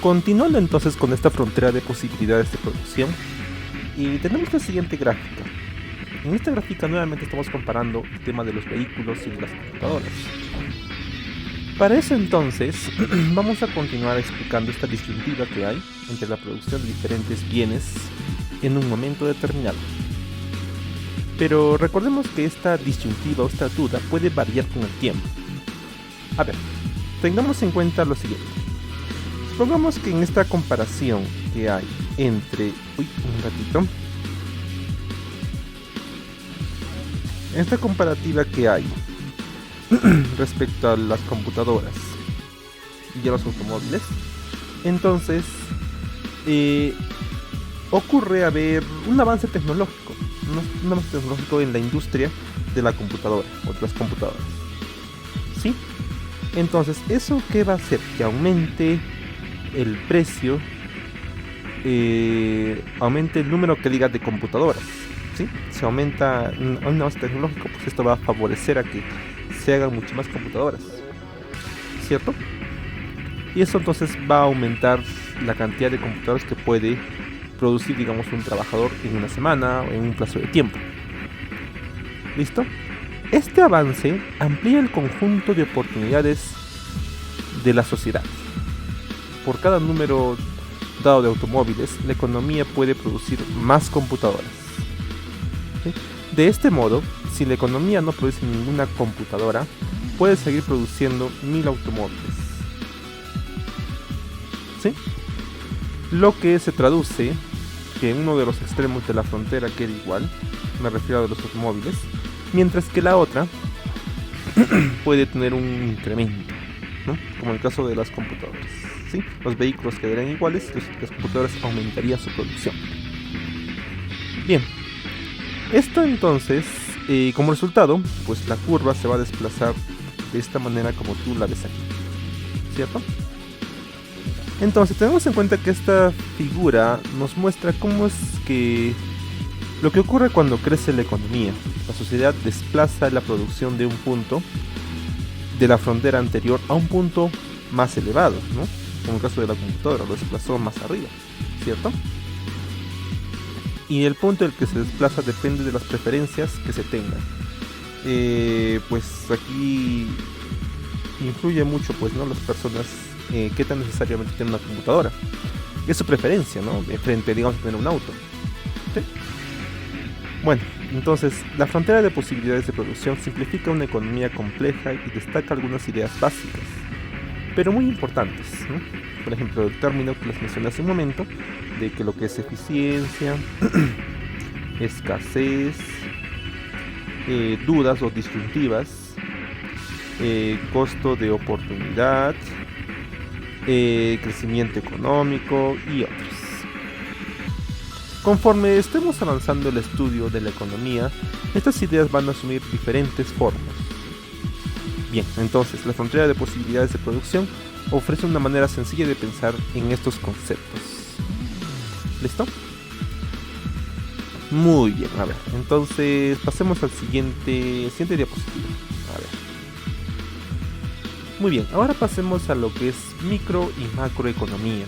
Continuando entonces con esta frontera de posibilidades de producción, y tenemos la siguiente gráfica. En esta gráfica nuevamente estamos comparando el tema de los vehículos y de las computadoras. Para eso entonces vamos a continuar explicando esta disyuntiva que hay entre la producción de diferentes bienes en un momento determinado. Pero recordemos que esta disyuntiva o esta duda puede variar con el tiempo. A ver, tengamos en cuenta lo siguiente. Supongamos que en esta comparación que hay entre... En esta comparativa que hay respecto a las computadoras y a los automóviles, entonces ocurre haber un avance tecnológico, un avance tecnológico en la industria de la computadora o de las computadoras. ¿Sí? Entonces, ¿eso qué va a hacer? Que aumente el precio, aumente el número que diga de computadoras. ¿Sí? Si aumenta un avance tecnológico, pues esto va a favorecer a que se hagan mucho más computadoras, ¿cierto? Y eso entonces va a aumentar la cantidad de computadoras que puede producir, digamos, un trabajador en una semana o en un plazo de tiempo. ¿Listo? Este avance amplía el conjunto de oportunidades de la sociedad. Por cada número dado de automóviles, la economía puede producir más computadoras. ¿Sí? De este modo, si la economía no produce ninguna computadora, puede seguir produciendo 1000 automóviles. ¿Sí? Lo que se traduce que en uno de los extremos de la frontera queda igual, me refiero a los automóviles, mientras que la otra puede tener un incremento, ¿no? Como el caso de las computadoras. ¿Sí? Los vehículos quedarían iguales, las computadoras aumentaría su producción. Bien, esto entonces, como resultado, pues la curva se va a desplazar de esta manera como tú la ves aquí, ¿cierto? Entonces tenemos en cuenta que esta figura nos muestra cómo es que lo que ocurre cuando crece la economía. La sociedad desplaza la producción de un punto de la frontera anterior a un punto más elevado, ¿no? Como el caso de la computadora, lo desplazó más arriba, ¿cierto? Y el punto en el que se desplaza depende de las preferencias que se tengan. Pues aquí influye mucho, pues, ¿no? Las personas qué tan necesariamente tienen una computadora. Es su preferencia, ¿no? Frente, digamos, a tener un auto. ¿Sí? Bueno, entonces, la frontera de posibilidades de producción simplifica una economía compleja y destaca algunas ideas básicas, pero muy importantes, ¿no? Por ejemplo, el término que les mencioné hace un momento, de que lo que es eficiencia, escasez, dudas o disyuntivas, costo de oportunidad, crecimiento económico y otros. Conforme estemos avanzando el estudio de la economía, estas ideas van a asumir diferentes formas. Bien, entonces la frontera de posibilidades de producción ofrece una manera sencilla de pensar en estos conceptos. ¿Listo? Muy bien, a ver, entonces pasemos al siguiente diapositiva. A ver. Muy bien, ahora pasemos a lo que es micro y macroeconomía.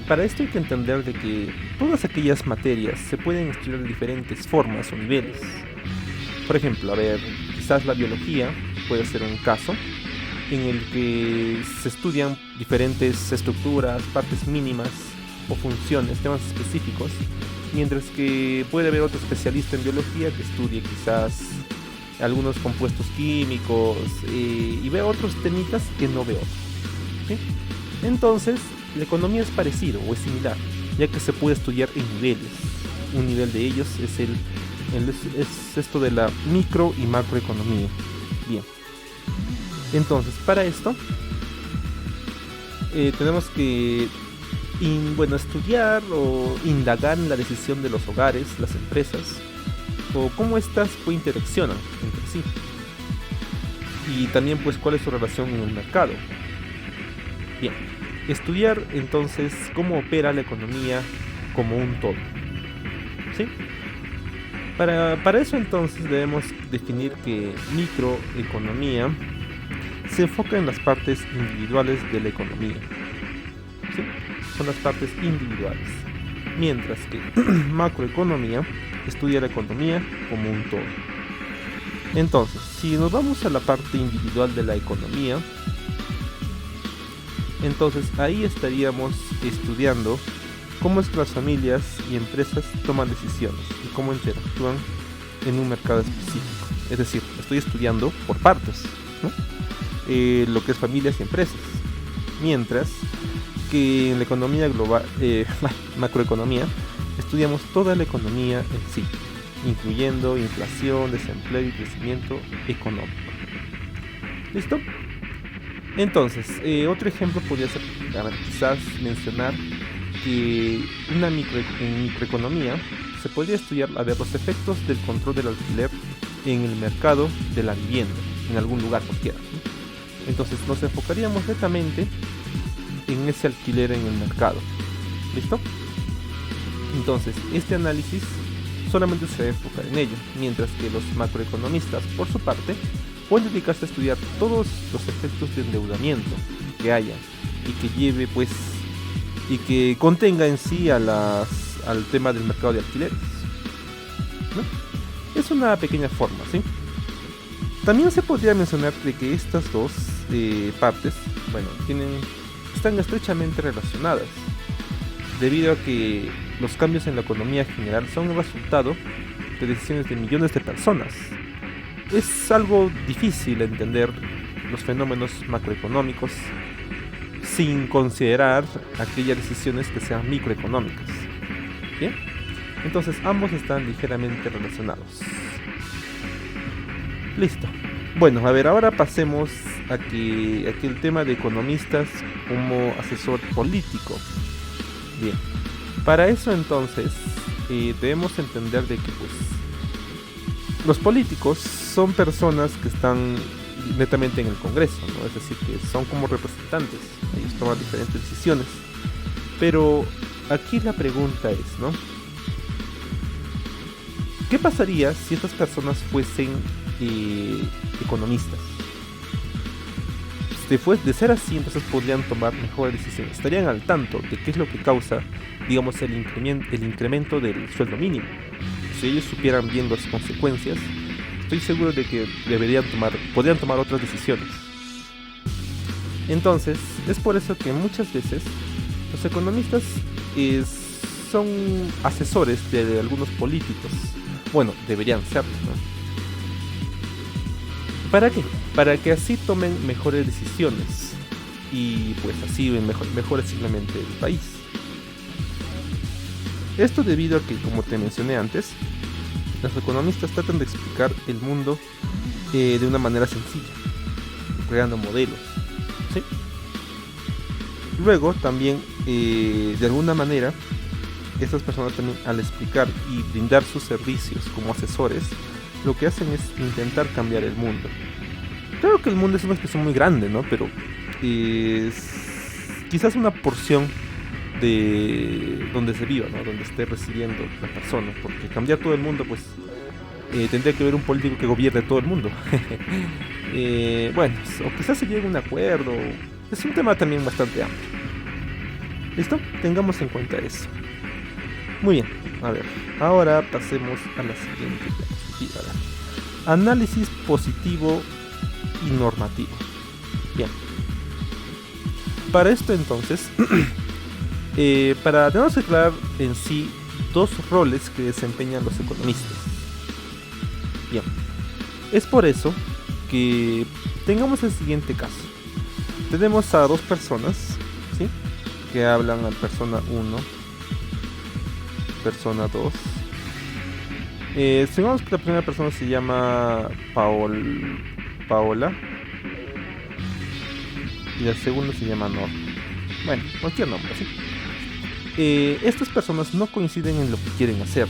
Para esto hay que entender de que todas aquellas materias se pueden estudiar de diferentes formas o niveles. Por ejemplo, a ver, quizás la biología puede ser un caso en el que se estudian diferentes estructuras, partes mínimas o funciones, temas específicos, mientras que puede haber otro especialista en biología que estudie quizás algunos compuestos químicos y ve otros temitas que no ve otros. ¿Sí? Entonces, la economía es parecido o es similar, ya que se puede estudiar en niveles. Un nivel de ellos es esto de la micro y macroeconomía. Bien. Entonces, para esto tenemos que estudiar o indagar en la decisión de los hogares, las empresas, o cómo éstas pues interaccionan entre sí. Y también pues cuál es su relación en el mercado. Bien, estudiar entonces cómo opera la economía como un todo. ¿Sí? Para eso entonces debemos definir que microeconomía se enfoca en las partes individuales de la economía, son las partes individuales, mientras que macroeconomía estudia la economía como un todo. Entonces, si nos vamos a la parte individual de la economía, entonces ahí estaríamos estudiando cómo es que las familias y empresas toman decisiones y cómo interactúan en un mercado específico. Es decir, estoy estudiando por partes, ¿no? Lo que es familias y empresas. Mientras que en la economía global, macroeconomía, estudiamos toda la economía en sí, incluyendo inflación, desempleo y crecimiento económico. ¿Listo? Entonces, otro ejemplo podría ser, quizás mencionar que en microeconomía se podría estudiar los efectos del control del alquiler en el mercado de la vivienda, en algún lugar cualquiera, ¿no? Entonces nos enfocaríamos netamente en ese alquiler en el mercado. ¿Listo? Entonces, este análisis solamente se va a enfocar en ello, mientras que los macroeconomistas, por su parte, pueden dedicarse a estudiar todos los efectos de endeudamiento que haya y que lleve, pues, y que contenga en sí al tema del mercado de alquileres, ¿no? Es una pequeña forma, ¿sí? También se podría mencionar de que estas dos partes, bueno, están estrechamente relacionadas, debido a que los cambios en la economía general son el resultado de decisiones de millones de personas. Es algo difícil entender los fenómenos macroeconómicos sin considerar aquellas decisiones que sean microeconómicas. ¿Bien? Entonces ambos están ligeramente relacionados. Listo. Bueno, a ver, ahora pasemos a que el tema de economistas como asesor político. Bien. Para eso entonces debemos entender de que pues los políticos son personas que están netamente en el Congreso, ¿no? Es decir, que son como representantes, ellos toman diferentes decisiones. Pero aquí la pregunta es, ¿no? ¿Qué pasaría si estas personas fuesen economistas? De ser así, entonces podrían tomar mejores decisiones, estarían al tanto de qué es lo que causa, digamos, el incremento del sueldo mínimo. Si ellos supieran bien las consecuencias, estoy seguro de que podrían tomar otras decisiones. Entonces, es por eso que muchas veces los economistas son asesores de algunos políticos. Bueno, deberían serlo, ¿no? ¿Para qué? Para que así tomen mejores decisiones y pues así mejore simplemente el país. Esto debido a que, como te mencioné antes, los economistas tratan de explicar el mundo de una manera sencilla, creando modelos, ¿sí? Luego también, de alguna manera, estas personas también, al explicar y brindar sus servicios como asesores, lo que hacen es intentar cambiar el mundo. Claro que el mundo es una expresión muy grande, ¿no? Pero es quizás una porción de donde se viva, ¿no? Donde esté residiendo la persona, porque cambiar todo el mundo, pues tendría que haber un político que gobierne todo el mundo. Bueno, o quizás se llegue a un acuerdo. Es un tema también bastante amplio. ¿Listo? Tengamos en cuenta eso. Muy bien, a ver, ahora pasemos a la siguiente diapositiva. Análisis positivo y normativo. Bien. Para esto entonces, tenemos que aclarar en sí dos roles que desempeñan los economistas. Bien. Es por eso que tengamos el siguiente caso. Tenemos a dos personas, ¿sí?, que hablan a persona 1, persona 2. Supongamos que la primera persona se llama Paola y la segunda se llama Norma. Bueno, cualquier nombre, ¿sí? Estas personas no coinciden en lo que quieren hacer.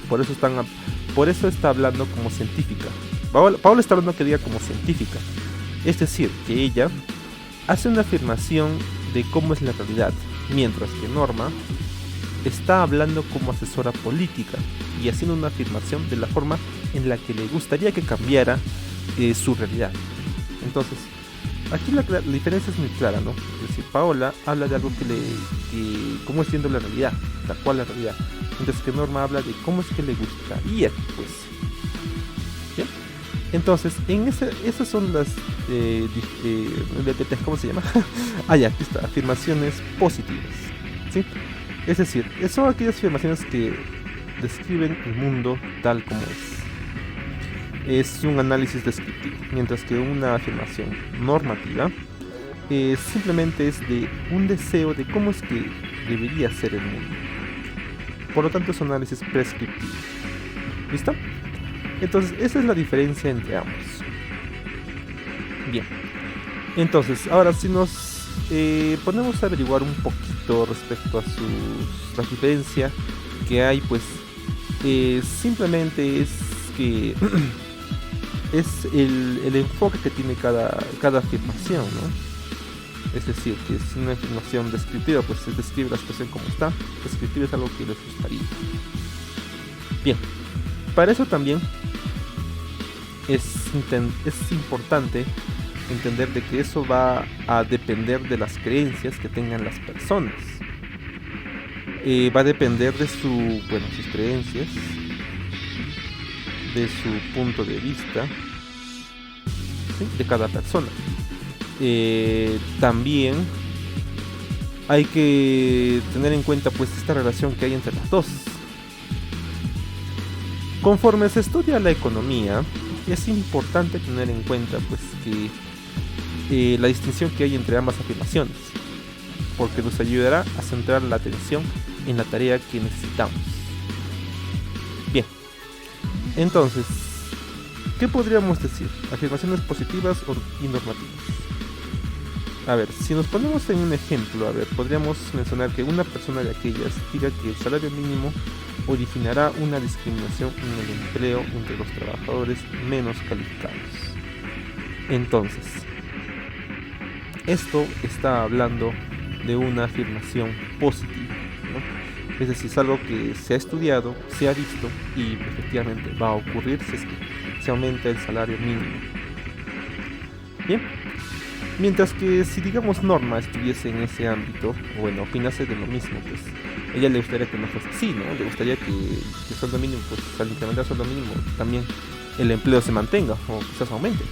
Por eso está hablando como científica. Paola está hablando que diga como científica. Es decir, que ella hace una afirmación de cómo es la realidad, mientras que Norma está hablando como asesora política y haciendo una afirmación de la forma en la que le gustaría que cambiara su realidad. Entonces, aquí la diferencia es muy clara, ¿no? Es decir, Paola habla de algo que cómo es viendo la realidad, tal cual la realidad, mientras que Norma habla de cómo es que le gustaría que fuese. ¿Bien? Entonces, esas son las ¿cómo se llama? Ya, aquí está, afirmaciones positivas, ¿sí? Es decir, son aquellas afirmaciones que describen el mundo tal como es un análisis descriptivo, mientras que una afirmación normativa simplemente es de un deseo de cómo es que debería ser el mundo. Por lo tanto, es un análisis prescriptivo. ¿Listo? Entonces, esa es la diferencia entre ambos. Bien. Entonces, ahora si nos ponemos a averiguar un poquito respecto a la diferencia que hay, pues simplemente es que es el enfoque que tiene cada afirmación, ¿no? Es decir, que es una afirmación descriptiva, pues se describe la situación como está. Descriptiva es algo que les gustaría. Bien, para eso también es importante entender de que eso va a depender de las creencias que tengan las personas. Va a depender de sus creencias, de su punto de vista, ¿sí? De cada persona. También hay que tener en cuenta pues esta relación que hay entre las dos. Conforme se estudia la economía, es importante tener en cuenta pues que la distinción que hay entre ambas afirmaciones, porque nos ayudará a centrar la atención en la tarea que necesitamos. Bien, entonces, ¿qué podríamos decir? ¿Afirmaciones positivas y normativas? A ver, si nos ponemos en un ejemplo, podríamos mencionar que una persona de aquellas diga que el salario mínimo originará una discriminación en el empleo entre los trabajadores menos calificados. Entonces, esto está hablando de una afirmación positiva, ¿no? Es decir, es algo que se ha estudiado, se ha visto y efectivamente va a ocurrir si es que se aumenta el salario mínimo. Bien, mientras que si digamos Norma estuviese en ese ámbito, o bueno, opinase de lo mismo, pues ella le gustaría que no fuese así, ¿no? Le gustaría que el sueldo mínimo, pues al incrementar el sueldo mínimo también el empleo se mantenga o quizás aumente.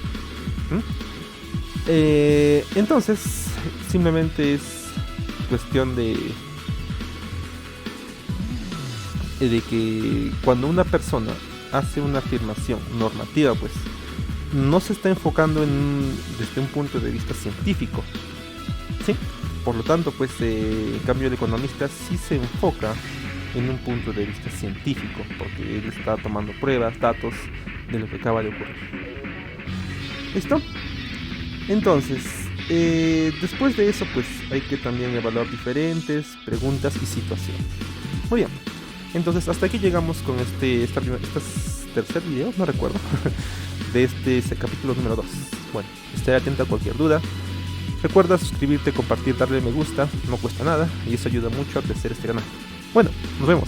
Entonces, simplemente es cuestión de que cuando una persona hace una afirmación normativa, pues no se está enfocando desde un punto de vista científico, ¿sí? Por lo tanto, pues en cambio el economista sí se enfoca en un punto de vista científico, porque él está tomando pruebas, datos de lo que acaba de ocurrir. ¿Listo? Entonces, después de eso, pues hay que también evaluar diferentes preguntas y situaciones. Muy bien. Entonces, hasta aquí llegamos con este tercer video, no recuerdo, de este capítulo número 2. Bueno, esté atento a cualquier duda. Recuerda suscribirte, compartir, darle me gusta, no cuesta nada y eso ayuda mucho a crecer este canal. Bueno, nos vemos.